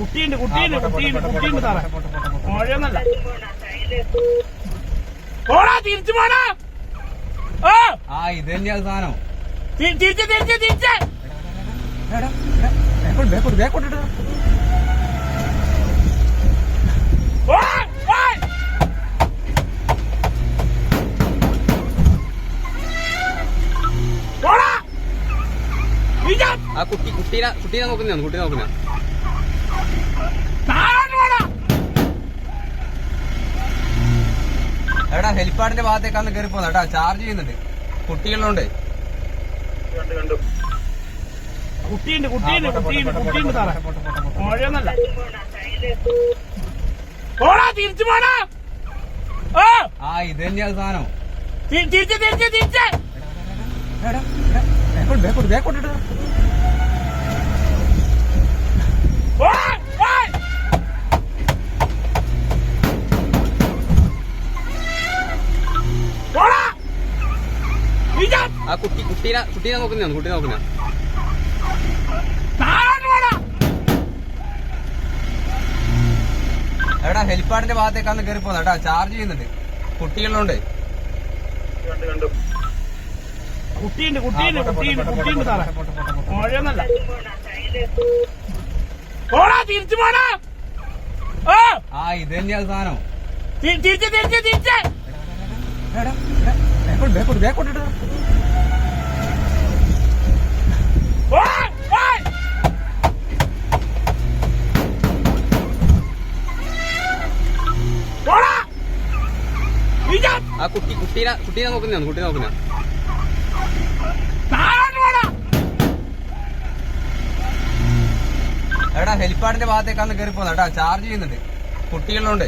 കുട്ടിയുണ്ട് സാറേ. മഴയൊന്നല്ല. പോടാ, തിരിച്ചു പോടാ. ഇത് തന്നെയാ സാധനം. തിരിച്ച് കുട്ടീനെ നോക്കുന്ന എടാ ഹെലിപ്പാഡിന്റെ ഭാഗത്തേക്കാന്ന് കയറി പോകുന്നത് കേട്ടാ. ചാർജ് ചെയ്യുന്നുണ്ട്, കുട്ടികളുണ്ട്. കുട്ടിയുണ്ട് സാറേ. മഴയൊന്നല്ല. പോടാ, തിരിച്ചു പോടാ. ഇത് തന്നെയാ സാധനം. തിരിച്ച് കുട്ടീനെ നോക്കുന്ന എടാ ഹെലിപ്പാഡിന്റെ ഭാഗത്തേക്കാന്ന് കയറി പോകുന്നത് കേട്ടാ. ചാർജ് ചെയ്യുന്നുണ്ട്, കുട്ടികളുണ്ട്. കുട്ടിയുണ്ട് സാറേ. മഴയൊന്നല്ല. പോടാ, തിരിച്ചു പോടാ. ഇത് തന്നെയാ സാധനം. തിരിച്ച് കുട്ടീനെ നോക്കുന്ന എടാ ഹെലിപ്പാഡിന്റെ ഭാഗത്തേക്കാന്ന് കയറി പോകുന്നത് കേട്ടാ. ചാർജ് ചെയ്യുന്നുണ്ട്, കുട്ടികളുണ്ട്.